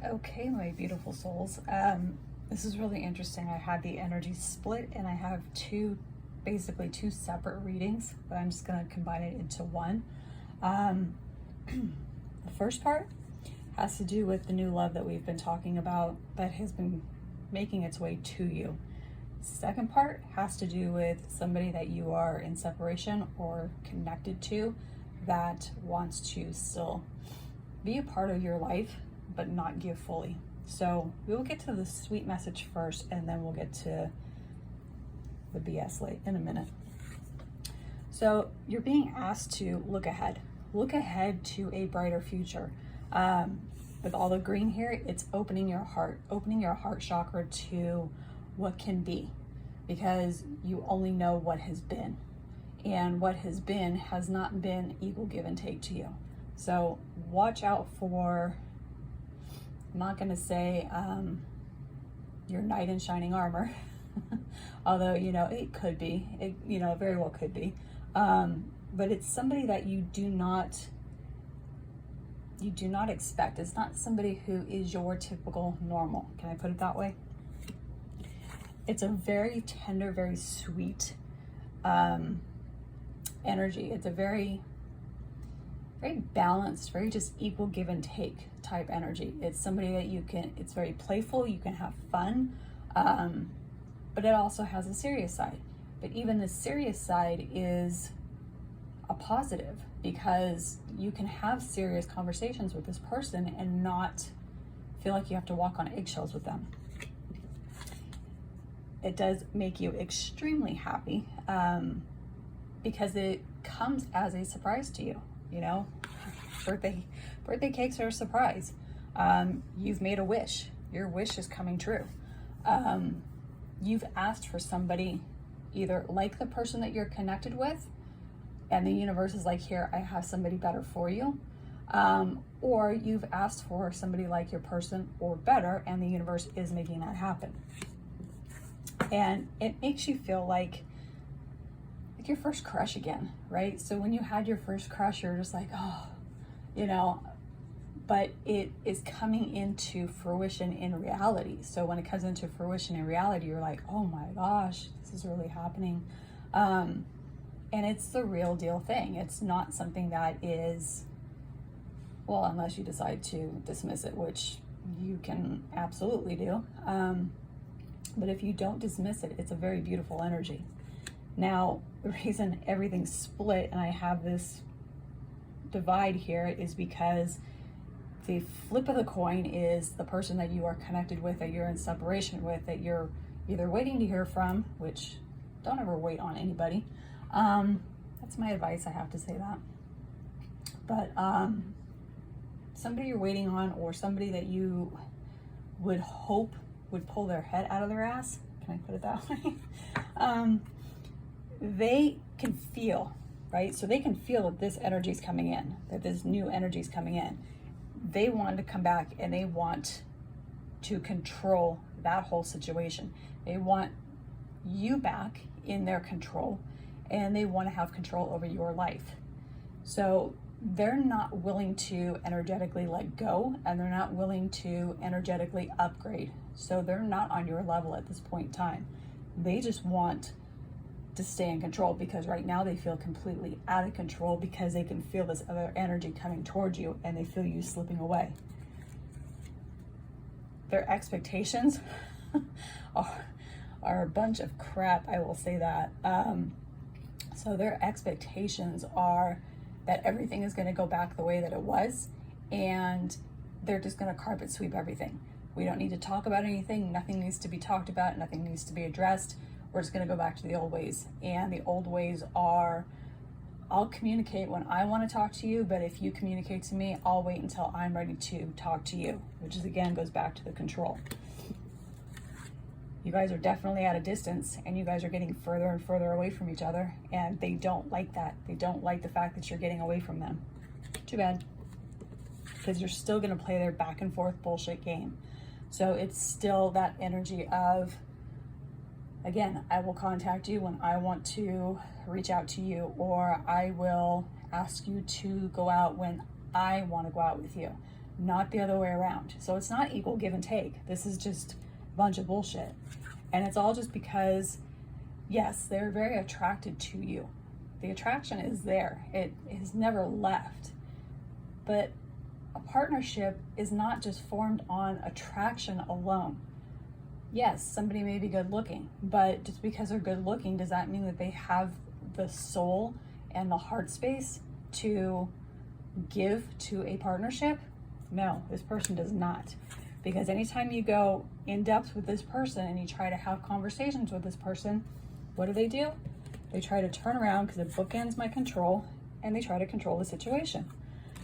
Okay, my beautiful souls. This is really interesting. I had the energy split and I have basically two separate readings, but I'm just going to combine it into one. The first part has to do with the new love that we've been talking about that has been making its way to you. Second part has to do with somebody that you are in separation or connected to that wants to still be a part of your life but not give fully. So we will get to the sweet message first, and then we'll get to the BS late in a minute. So you're being asked to look ahead to a brighter future. With all the green here, it's opening your heart chakra to what can be, because you only know what has been, and what has been has not been equal give and take to you. So watch out for, I'm not going to say your knight in shining armor, although, it could be, it very well could be. But it's somebody that you do not expect. It's not somebody who is your typical normal. Can I put it that way? It's a very tender, very sweet energy. It's a very, very balanced, very just equal give and take type energy. It's somebody that it's very playful, you can have fun, but it also has a serious side. But even the serious side is a positive, because you can have serious conversations with this person and not feel like you have to walk on eggshells with them. It does make you extremely happy because it comes as a surprise to you. Birthday cakes are a surprise. You've made a wish. Your wish is coming true. You've asked for somebody either like the person that you're connected with, and the universe is like, here, I have somebody better for you. Or you've asked for somebody like your person or better, and the universe is making that happen. And it makes you feel like your first crush again, right? So when you had your first crush, you're just like, oh, but it is coming into fruition in reality. So when it comes into fruition in reality, you're like, oh my gosh, this is really happening. And it's the real deal thing. It's not something that is, well, unless you decide to dismiss it, which you can absolutely do. But if you don't dismiss it, it's a very beautiful energy. Now, the reason everything's split and I have this divide here is because the flip of the coin is the person that you are connected with, that you're in separation with, that you're either waiting to hear from, which don't ever wait on anybody. That's my advice, I have to say that. But somebody you're waiting on, or somebody that you would hope would pull their head out of their ass, can I put it that way? They can feel, right? So they can feel that this energy is coming in, that this new energy is coming in. They want to come back and they want to control that whole situation. They want you back in their control, and they want to have control over your life. So they're not willing to energetically let go, and they're not willing to energetically upgrade. So they're not on your level at this point in time. They just want to stay in control, because right now they feel completely out of control, because they can feel this other energy coming towards you and they feel you slipping away. Their expectations are a bunch of crap, I will say that. So their expectations are that everything is going to go back the way that it was, and they're just going to carpet sweep everything. We don't need to talk about anything. Nothing needs to be talked about. Nothing needs to be addressed. We're just going to go back to the old ways. And the old ways are, I'll communicate when I want to talk to you, but if you communicate to me, I'll wait until I'm ready to talk to you, which is, again, goes back to the control. You guys are definitely at a distance, and you guys are getting further and further away from each other, and they don't like that. They don't like the fact that you're getting away from them. Too bad, because you're still going to play their back and forth bullshit game. So it's still that energy of, again, I will contact you when I want to reach out to you, or I will ask you to go out when I want to go out with you. not the other way around. So it's not equal give and take. This is just a bunch of bullshit. And it's all just because, yes, they're very attracted to you. The attraction is there. It has never left. But a partnership is not just formed on attraction alone. Yes, somebody may be good looking, but just because they're good looking, does that mean that they have the soul and the heart space to give to a partnership? No, this person does not. Because anytime you go in depth with this person and you try to have conversations with this person, what do? They try to turn around, because it bookends my control, and they try to control the situation.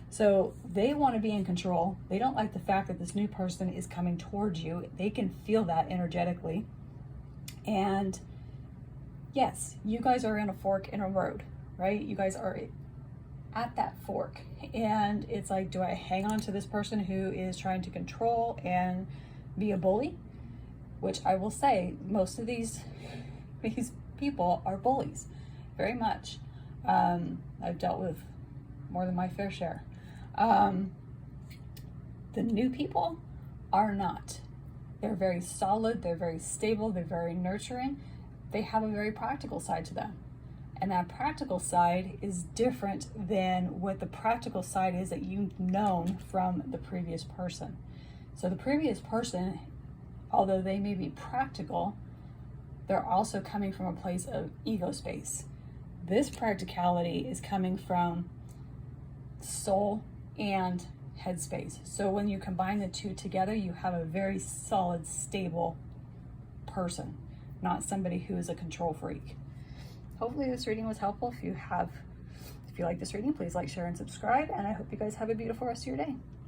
So they want to be in control. They don't like the fact that this new person is coming towards you. They can feel that energetically. And yes, you guys are in a fork in a road, right? You guys are at that fork. And it's like, do I hang on to this person who is trying to control and be a bully? Which I will say, most of these people are bullies, very much. I've dealt with more than my fair share. The new people are not. They're very solid, they're very stable, they're very nurturing. They have a very practical side to them. And that practical side is different than what the practical side is that you've known from the previous person. So the previous person, although they may be practical, they're also coming from a place of ego space. This practicality is coming from soul and headspace. So when you combine the two together, you have a very solid, stable person, not somebody who is a control freak. Hopefully this reading was helpful. If you like this reading, please like, share, and subscribe. And I hope you guys have a beautiful rest of your day.